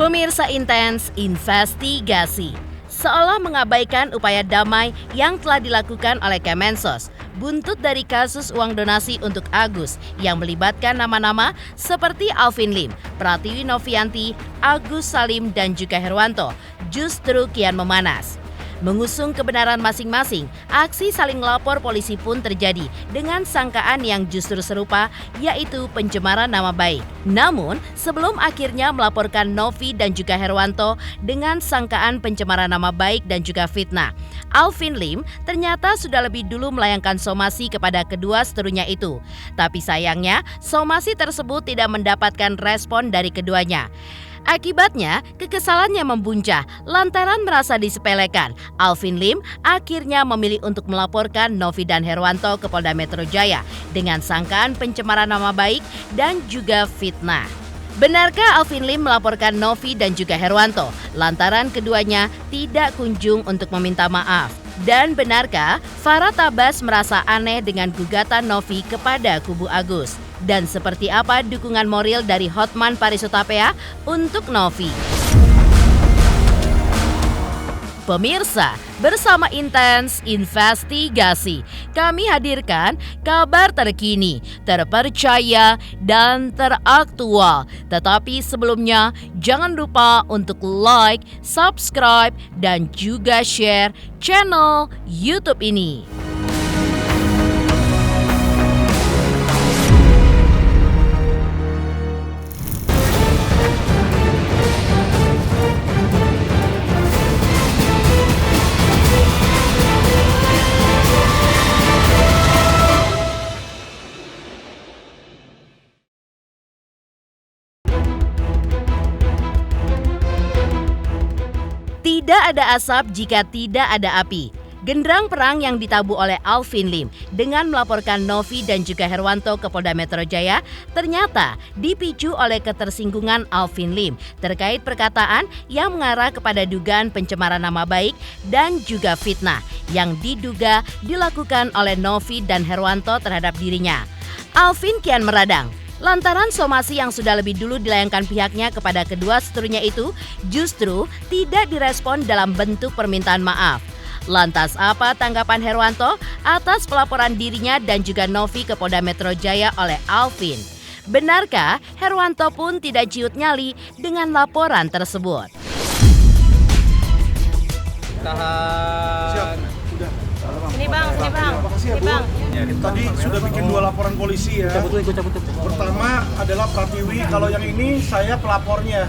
Pemirsa Intens investigasi seolah mengabaikan upaya damai yang telah dilakukan oleh Kemensos buntut dari kasus uang donasi untuk Agus yang melibatkan nama-nama seperti Alvin Lim, Pratiwi Novianti, Agus Salim dan juga Herwanto justru kian memanas. Mengusung kebenaran masing-masing, aksi saling lapor polisi pun terjadi dengan sangkaan yang justru serupa, yaitu pencemaran nama baik. Namun, sebelum akhirnya melaporkan Novi dan juga Herwanto dengan sangkaan pencemaran nama baik dan juga fitnah, Alvin Lim ternyata sudah lebih dulu melayangkan somasi kepada kedua seterunya itu. Tapi sayangnya, somasi tersebut tidak mendapatkan respon dari keduanya. Akibatnya, kekesalannya membuncah lantaran merasa disepelekan. Alvin Lim akhirnya memilih untuk melaporkan Novi dan Herwanto ke Polda Metro Jaya dengan sangkaan pencemaran nama baik dan juga fitnah. Benarkah Alvin Lim melaporkan Novi dan juga Herwanto lantaran keduanya tidak kunjung untuk meminta maaf? Dan benarkah Farah Tabas merasa aneh dengan gugatan Novi kepada kubu Agus? Dan seperti apa dukungan moral dari Hotman Paris Hutapea untuk Novi? Pemirsa, bersama Intens Investigasi, kami hadirkan kabar terkini, terpercaya, dan teraktual. Tetapi sebelumnya, jangan lupa untuk like, subscribe, dan juga share channel YouTube ini. Tidak ada asap jika tidak ada api. Genderang perang yang ditabuh oleh Alvin Lim dengan melaporkan Novi dan juga Herwanto ke Polda Metro Jaya ternyata dipicu oleh ketersinggungan Alvin Lim terkait perkataan yang mengarah kepada dugaan pencemaran nama baik dan juga fitnah yang diduga dilakukan oleh Novi dan Herwanto terhadap dirinya. Alvin kian meradang lantaran somasi yang sudah lebih dulu dilayangkan pihaknya kepada kedua seterunya itu justru tidak direspon dalam bentuk permintaan maaf. Lantas apa tanggapan Herwanto atas pelaporan dirinya dan juga Novi ke Polda Metro Jaya oleh Alvin? Benarkah Herwanto pun tidak ciut nyali dengan laporan tersebut? Siap. Udah. Sini bang. Makasih ya, Bu. Tadi sudah bikin 2 laporan polisi ya. Pertama adalah Pratiwi, kalau yang ini saya pelapornya.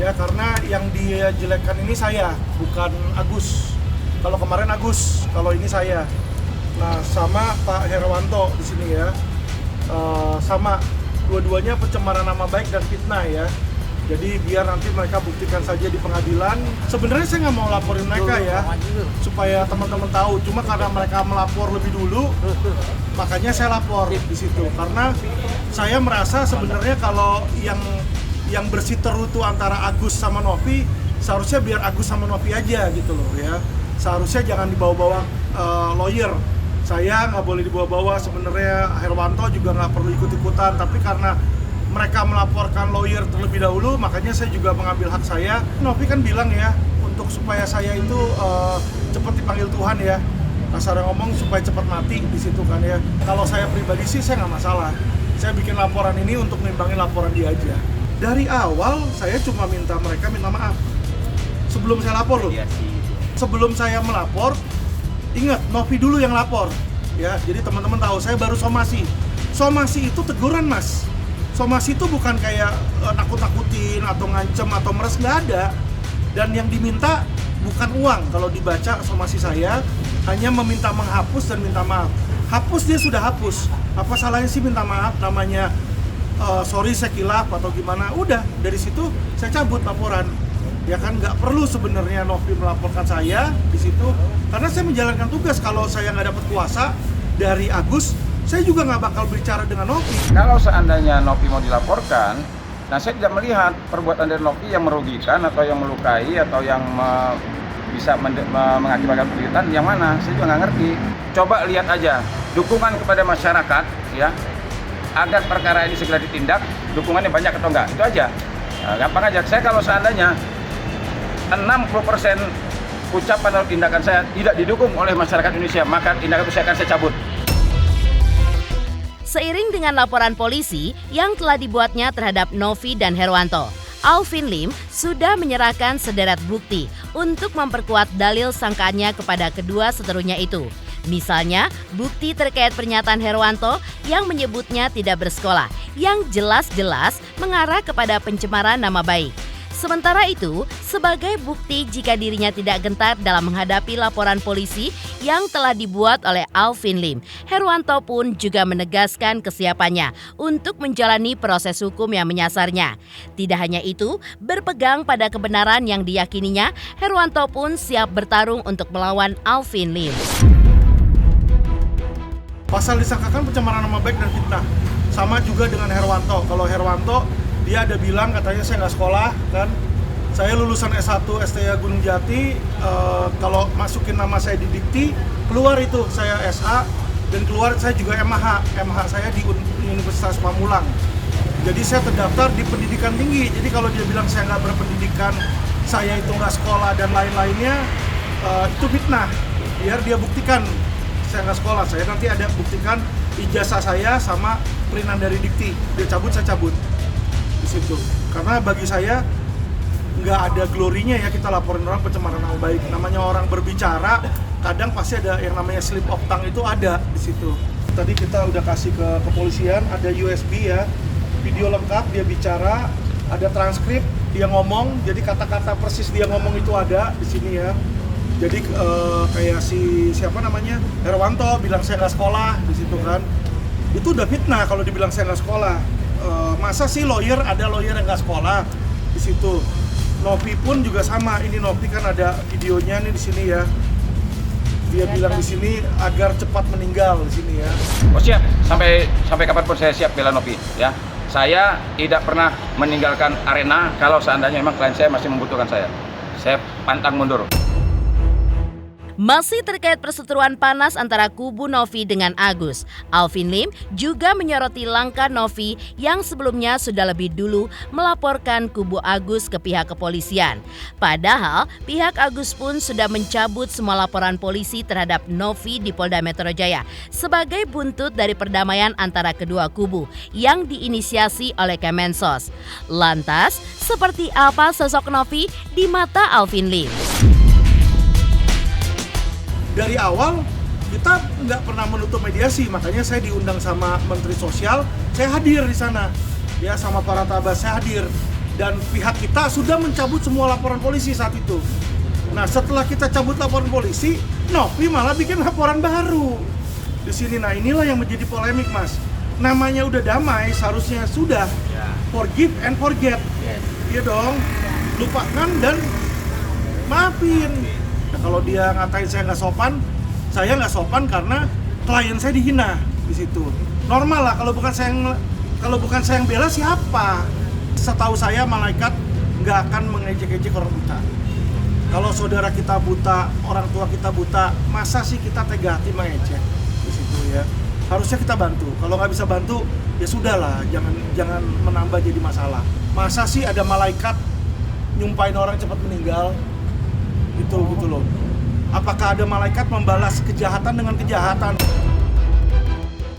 Ya, karena yang dia jelekkan ini saya, bukan Agus. Kalau kemarin Agus, kalau ini saya. Nah, sama Pak Herwanto di sini ya. Sama dua-duanya pencemaran nama baik dan fitnah ya. Jadi biar nanti mereka buktikan saja di pengadilan. Sebenarnya saya nggak mau laporin mereka ya, supaya teman-teman tahu. Cuma karena mereka melapor lebih dulu, makanya saya lapor di situ. Karena saya merasa sebenarnya kalau yang bersiteru antara Agus sama Novi, seharusnya biar Agus sama Novi aja gitu loh ya. Seharusnya jangan dibawa-bawa lawyer. Saya nggak boleh dibawa-bawa. Sebenarnya Herwanto juga nggak perlu ikut-ikutan. Tapi karena mereka melaporkan lawyer terlebih dahulu, makanya saya juga mengambil hak saya. Novi kan bilang ya, untuk supaya saya itu cepat dipanggil Tuhan ya. Kasarnya ngomong supaya cepat mati di situ kan ya. Kalau saya pribadi sih saya nggak masalah. Saya bikin laporan ini untuk nimbangin laporan dia aja. Dari awal saya cuma minta mereka minta maaf. Sebelum saya lapor loh. Sebelum saya melapor, ingat Novi dulu yang lapor. Ya, jadi teman-teman tahu saya baru somasi. Somasi itu teguran, Mas. Somasi itu bukan kayak nakut-nakutin atau ngancem atau meres, nggak ada. Dan yang diminta bukan uang. Kalau dibaca somasi saya, hanya meminta menghapus dan minta maaf. Hapus dia sudah hapus. Apa salahnya sih minta maaf, namanya sorry saya kilaf atau gimana. Udah, dari situ saya cabut laporan. Ya kan nggak perlu sebenarnya Novi melaporkan saya di situ. Karena saya menjalankan tugas. Kalau saya nggak dapat kuasa dari Agus, saya juga nggak bakal bicara dengan Novi. Kalau seandainya Novi mau dilaporkan, nah saya tidak melihat perbuatan dari Novi yang merugikan atau yang melukai atau yang bisa mengakibatkan penderitaan yang mana, saya juga nggak ngerti. Coba lihat aja dukungan kepada masyarakat ya, agar perkara ini segera ditindak, dukungannya banyak atau enggak, itu aja. Nah, gampang aja. Saya kalau seandainya 60% ucapan atau tindakan saya tidak didukung oleh masyarakat Indonesia, maka tindakan itu saya akan cabut. Seiring dengan laporan polisi yang telah dibuatnya terhadap Novi dan Herwanto, Alvin Lim sudah menyerahkan sederet bukti untuk memperkuat dalil sangkaannya kepada kedua seterunya itu. Misalnya, bukti terkait pernyataan Herwanto yang menyebutnya tidak bersekolah, yang jelas-jelas mengarah kepada pencemaran nama baik. Sementara itu, sebagai bukti jika dirinya tidak gentar dalam menghadapi laporan polisi yang telah dibuat oleh Alvin Lim, Herwanto pun juga menegaskan kesiapannya untuk menjalani proses hukum yang menyasarnya. Tidak hanya itu, berpegang pada kebenaran yang diyakininya, Herwanto pun siap bertarung untuk melawan Alvin Lim. Pasal disangkakan pencemaran nama baik dan fitnah. Sama juga dengan Herwanto. Kalau Herwanto, dia ada bilang katanya saya nggak sekolah kan. Saya lulusan S1 STIA Gunung Jati, kalau masukin nama saya di Dikti, keluar itu saya SA dan keluar saya juga MH saya di Universitas Pamulang. Jadi saya terdaftar di pendidikan tinggi. Jadi kalau dia bilang saya nggak berpendidikan, saya itu nggak sekolah dan lain-lainnya, itu fitnah. Biar dia buktikan saya nggak sekolah, saya nanti ada buktikan ijazah saya sama perinan dari Dikti. Dia cabut, saya cabut di situ. Karena bagi saya nggak ada glorinya ya kita laporin orang pencemaran nama baik. Namanya orang berbicara, kadang pasti ada yang namanya slip of tongue, itu ada di situ. Tadi kita udah kasih ke kepolisian, ada USB ya, video lengkap dia bicara, ada transkrip dia ngomong, jadi kata-kata persis dia ngomong itu ada di sini ya. Jadi kayak siapa namanya Herwanto bilang saya nggak sekolah di situ kan, itu udah fitnah kalau dibilang saya nggak sekolah. Masa sih ada lawyer yang nggak sekolah di situ. Novi pun juga sama, ini Novi kan ada videonya nih di sini ya. Dia bilang di sini agar cepat meninggal di sini ya. Oh siap, sampai kapanpun saya siap bela Novi ya. Saya tidak pernah meninggalkan arena kalau seandainya memang klien saya masih membutuhkan saya. Saya pantang mundur. Masih terkait perseteruan panas antara kubu Novi dengan Agus, Alvin Lim juga menyoroti langkah Novi yang sebelumnya sudah lebih dulu melaporkan kubu Agus ke pihak kepolisian. Padahal pihak Agus pun sudah mencabut semua laporan polisi terhadap Novi di Polda Metro Jaya sebagai buntut dari perdamaian antara kedua kubu yang diinisiasi oleh Kemensos. Lantas, seperti apa sosok Novi di mata Alvin Lim? Dari awal kita nggak pernah menutup mediasi, makanya saya diundang sama Menteri Sosial, saya hadir di sana, ya sama para tabas saya hadir, dan pihak kita sudah mencabut semua laporan polisi saat itu. Nah setelah kita cabut laporan polisi, Novi malah bikin laporan baru di sini. Nah inilah yang menjadi polemik mas. Namanya udah damai, seharusnya sudah forgive and forget, iya dong, lupakan dan maafin. Nah, kalau dia ngatain saya nggak sopan karena klien saya dihina di situ. Normal lah, kalau bukan saya yang bela siapa? Setahu saya malaikat nggak akan mengejek-ejek orang buta. Kalau saudara kita buta, orang tua kita buta, masa sih kita tega hati mengejek di situ ya? Harusnya kita bantu. Kalau nggak bisa bantu, ya sudahlah, jangan menambah jadi masalah. Masa sih ada malaikat nyumpain orang cepat meninggal? Gitu loh. Apakah ada malaikat membalas kejahatan dengan kejahatan?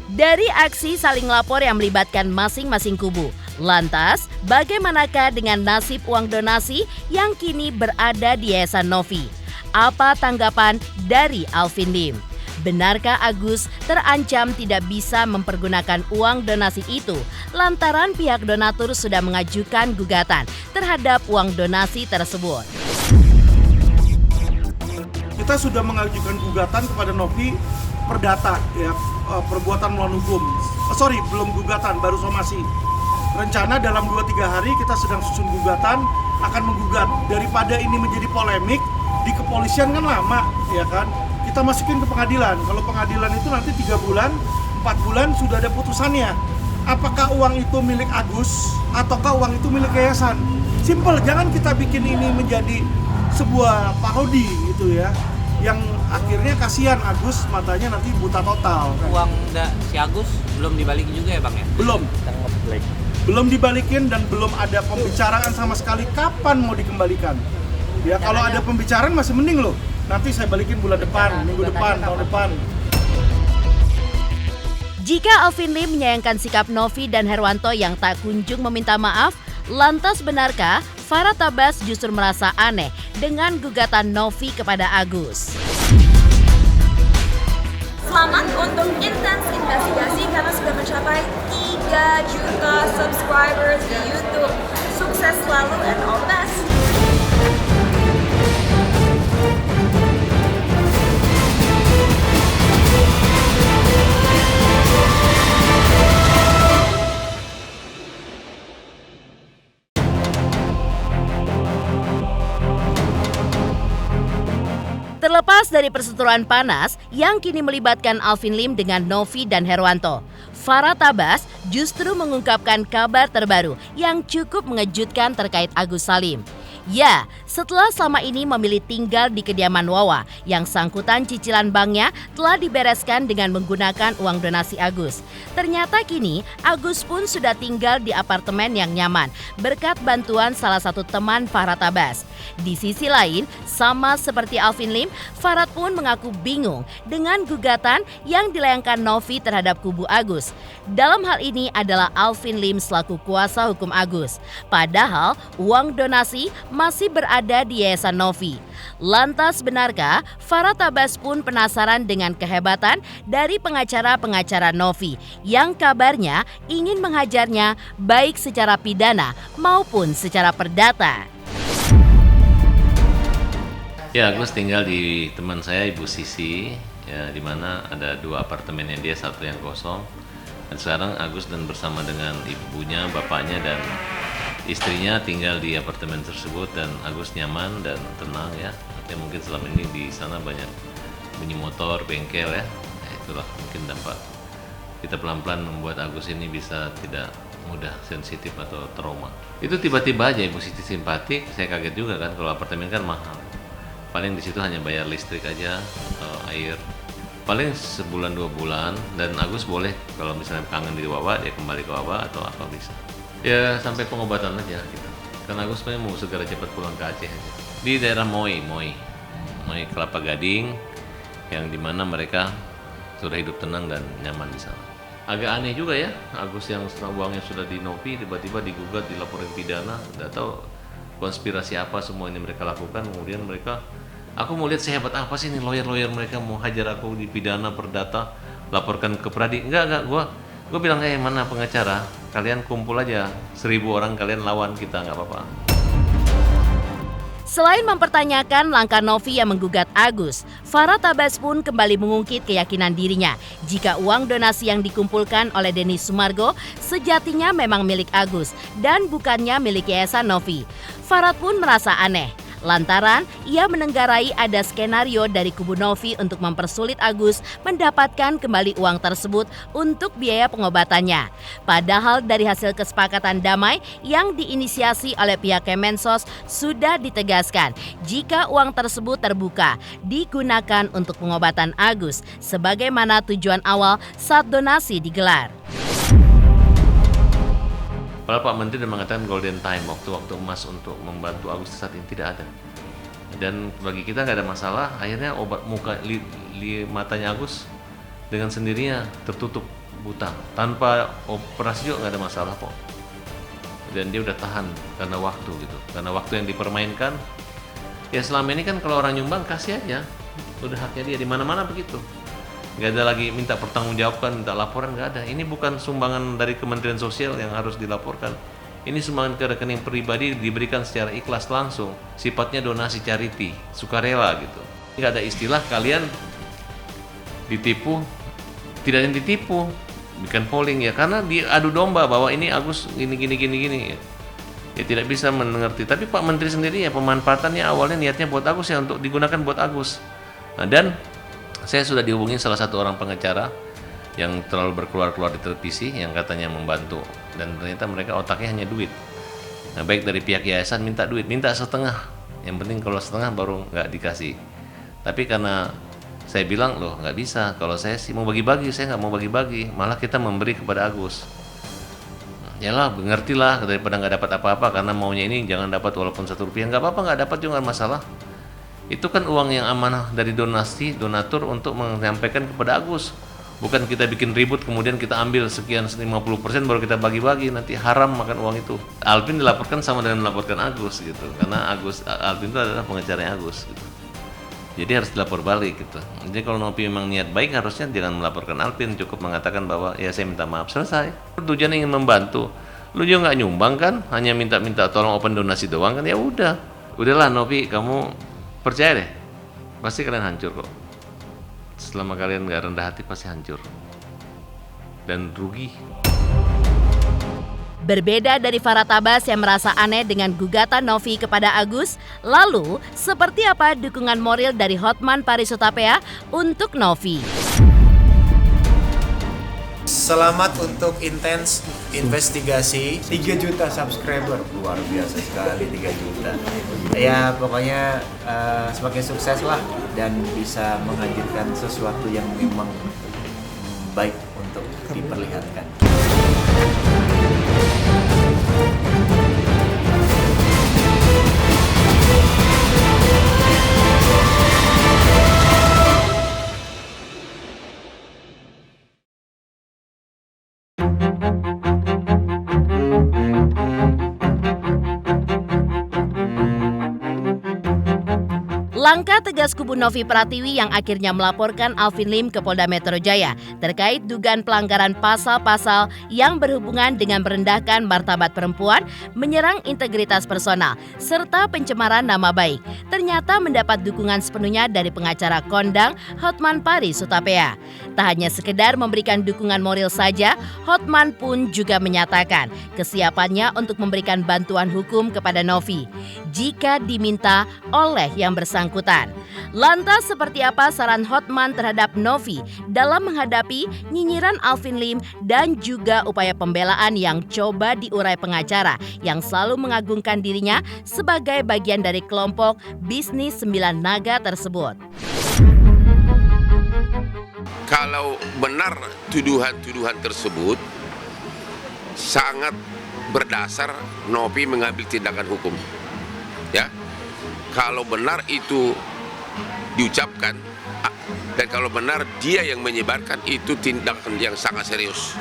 Dari aksi saling lapor yang melibatkan masing-masing kubu, lantas bagaimanakah dengan nasib uang donasi yang kini berada di Yayasan Novi? Apa tanggapan dari Alvin Lim? Benarkah Agus terancam tidak bisa mempergunakan uang donasi itu lantaran pihak donatur sudah mengajukan gugatan terhadap uang donasi tersebut? Kita sudah mengajukan gugatan kepada Novi perdata ya, perbuatan melawan hukum. Belum gugatan, baru somasi. Rencana dalam 2-3 hari kita sedang susun gugatan, akan menggugat. Daripada ini menjadi polemik di kepolisian kan lama ya kan. Kita masukin ke pengadilan. Kalau pengadilan itu nanti 3 bulan, 4 bulan sudah ada putusannya. Apakah uang itu milik Agus ataukah uang itu milik yayasan? Simple, jangan kita bikin ini menjadi sebuah parodi gitu ya, yang akhirnya kasihan Agus, matanya nanti buta total kan. Uang si Agus belum dibalikin juga ya bang ya? Belum. belum dibalikin dan belum ada pembicaraan sama sekali kapan mau dikembalikan. Ya kalau ada pembicaraan masih mending loh. Nanti saya balikin bulan depan, minggu depan, tahun depan. Jika Alvin Lim menyayangkan sikap Novi dan Herwanto yang tak kunjung meminta maaf, lantas benarkah Farah Tabas justru merasa aneh dengan gugatan Novi kepada Agus? Selamat untuk Intens Investigasi karena sudah mencapai 3 juta subscribers di YouTube. Sukses selalu and all the best. Terlepas dari perseteruan panas yang kini melibatkan Alvin Lim dengan Novi dan Herwanto, Farah Tabas justru mengungkapkan kabar terbaru yang cukup mengejutkan terkait Agus Salim. Ya, setelah selama ini memilih tinggal di kediaman Wawa, yang sangkutan cicilan banknya telah dibereskan dengan menggunakan uang donasi Agus. Ternyata kini Agus pun sudah tinggal di apartemen yang nyaman berkat bantuan salah satu teman Farah Tabas. Di sisi lain, sama seperti Alvin Lim, Farah pun mengaku bingung dengan gugatan yang dilayangkan Novi terhadap kubu Agus. Dalam hal ini adalah Alvin Lim selaku kuasa hukum Agus. Padahal uang donasi masih berada di Yayasan Novi. Lantas benarkah Farah Tabas pun penasaran dengan kehebatan dari pengacara-pengacara Novi yang kabarnya ingin menghajarnya baik secara pidana maupun secara perdata? Ya, Agus tinggal di teman saya Ibu Sisi, ya, di mana ada 2 apartemennya dia, 1 yang kosong. Dan sekarang Agus dan bersama dengan ibunya, bapaknya dan istrinya tinggal di apartemen tersebut, dan Agus nyaman dan tenang ya. Artinya mungkin selama ini di sana banyak bunyi motor, bengkel ya. Itulah mungkin dampak. Kita pelan-pelan membuat Agus ini bisa tidak mudah sensitif atau trauma. Itu tiba-tiba aja Ibu Siti simpatik, saya kaget juga kan, kalau apartemen kan mahal. Paling di situ hanya bayar listrik aja atau air. Paling sebulan 2 bulan, dan Agus boleh kalau misalnya kangen di Wawa dia kembali ke Wawa atau apa bisa. Ya sampai pengobatan aja gitu. Karena Agus pengen mau segera cepat pulang ke Aceh aja. Di daerah Moi Kelapa Gading, yang dimana mereka sudah hidup tenang dan nyaman di sana. Agak aneh juga ya, Agus yang uangnya sudah di Novi tiba-tiba digugat, dilaporin pidana. Nggak tahu konspirasi apa semua ini mereka lakukan. Kemudian mereka, aku mau lihat sehebat apa sih ini lawyer mereka mau hajar aku di pidana, perdata, laporkan ke Pradi. Enggak, gue bilang mana pengacara, kalian kumpul aja 1000 orang, kalian lawan kita, nggak apa-apa. Selain mempertanyakan langkah Novi yang menggugat Agus, Farah Tabas pun kembali mengungkit keyakinan dirinya jika uang donasi yang dikumpulkan oleh Denny Sumargo sejatinya memang milik Agus dan bukannya milik Yayasan Novi. Farah pun merasa aneh lantaran ia menenggarai ada skenario dari kubu Novi untuk mempersulit Agus mendapatkan kembali uang tersebut untuk biaya pengobatannya. Padahal dari hasil kesepakatan damai yang diinisiasi oleh pihak Kemensos sudah ditegaskan jika uang tersebut terbuka digunakan untuk pengobatan Agus sebagaimana tujuan awal saat donasi digelar. Padahal Pak Menteri sudah mengatakan golden time, waktu emas untuk membantu Agus saat ini tidak ada. Dan bagi kita nggak ada masalah, akhirnya obat muka matanya Agus dengan sendirinya tertutup buta. Tanpa operasi juga nggak ada masalah kok. Dan dia udah tahan karena waktu gitu. Karena waktu yang dipermainkan, ya selama ini kan kalau orang nyumbang kasih aja. Udah haknya dia, di mana-mana begitu. Nggak ada lagi minta pertanggungjawabkan, minta laporan, nggak ada. Ini bukan sumbangan dari Kementerian Sosial yang harus dilaporkan. Ini sumbangan ke rekening pribadi diberikan secara ikhlas langsung. Sifatnya donasi charity, sukarela gitu. Nggak ada istilah kalian ditipu, tidak ada yang ditipu. Bikin polling ya, karena diadu domba bahwa ini Agus gini. Ya tidak bisa mengerti. Tapi Pak Menteri sendiri ya pemanfaatannya awalnya niatnya buat Agus ya, untuk digunakan buat Agus. Nah, dan saya sudah dihubungi salah satu orang pengacara yang terlalu berkeluar-keluar di televisi yang katanya membantu, dan ternyata mereka otaknya hanya duit. Nah, baik dari pihak yayasan minta duit, minta setengah. Yang penting kalau setengah baru nggak dikasih. Tapi karena saya bilang loh nggak bisa, kalau saya sih mau bagi-bagi, saya nggak mau bagi-bagi, malah kita memberi kepada Agus. Nah, yalah ngertilah daripada nggak dapat apa-apa karena maunya ini jangan dapat walaupun 1 rupiah, nggak apa-apa, nggak dapat juga nggak masalah. Itu kan uang yang amanah dari donatur untuk menyampaikan kepada Agus. Bukan kita bikin ribut kemudian kita ambil sekian 50% baru kita bagi-bagi, nanti haram makan uang itu. Alvin dilaporkan sama dengan melaporkan Agus gitu, karena Alvin itu adalah pengacaranya Agus gitu. Jadi harus dilapor balik gitu. Jadi kalau Nopi memang niat baik harusnya jangan melaporkan Alvin, cukup mengatakan bahwa ya saya minta maaf, selesai. Tujuan ingin membantu. Lu juga nggak nyumbang kan, hanya minta tolong open donasi doang kan, ya udah. Udahlah Nopi, kamu percaya deh, pasti kalian hancur kok. Selama kalian gak rendah hati pasti hancur dan rugi. Berbeda dari Farah Tabas yang merasa aneh dengan gugatan Novi kepada Agus, lalu seperti apa dukungan moral dari Hotman Paris Hutapea untuk Novi? Selamat untuk intens investigasi. 3 juta subscriber, luar biasa sekali 3 juta. Ya pokoknya semakin sukses lah dan bisa menghadirkan sesuatu yang memang baik untuk diperlihatkan. Langkah tegas kubu Novi Pratiwi yang akhirnya melaporkan Alvin Lim ke Polda Metro Jaya terkait dugaan pelanggaran pasal-pasal yang berhubungan dengan merendahkan martabat perempuan, menyerang integritas personal, serta pencemaran nama baik, ternyata mendapat dukungan sepenuhnya dari pengacara kondang Hotman Paris Hutapea. Tak hanya sekedar memberikan dukungan moral saja, Hotman pun juga menyatakan kesiapannya untuk memberikan bantuan hukum kepada Novi jika diminta oleh yang bersangkutan. Lantas seperti apa saran Hotman terhadap Novi dalam menghadapi nyinyiran Alvin Lim dan juga upaya pembelaan yang coba diurai pengacara yang selalu mengagungkan dirinya sebagai bagian dari kelompok bisnis 9 naga tersebut? Kalau benar tuduhan-tuduhan tersebut sangat berdasar Novi mengambil tindakan hukum. Ya. Kalau benar itu diucapkan dan kalau benar dia yang menyebarkan, itu tindakan yang sangat serius.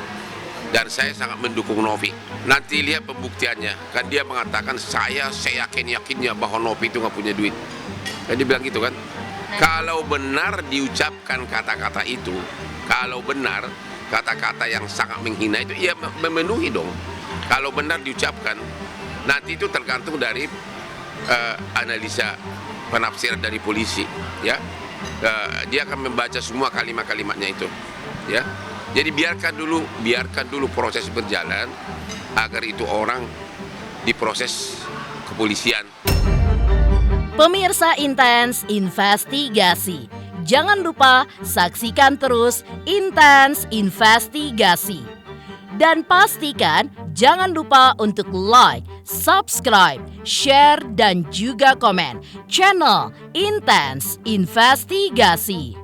Dan saya sangat mendukung Novi. Nanti lihat pembuktiannya. Kan dia mengatakan saya yakin-yakinnya bahwa Novi itu nggak punya duit. Kan dia bilang gitu kan. Kalau benar diucapkan kata-kata itu, kalau benar kata-kata yang sangat menghina itu, ya memenuhi dong. Kalau benar diucapkan, nanti itu tergantung dari analisa penafsiran dari polisi, ya. Dia akan membaca semua kalimat-kalimatnya itu, ya. Jadi biarkan dulu proses berjalan agar itu orang diproses kepolisian. Pemirsa Intens Investigasi, jangan lupa saksikan terus Intens Investigasi. Dan pastikan jangan lupa untuk like, subscribe, share, dan juga komen channel Intens Investigasi.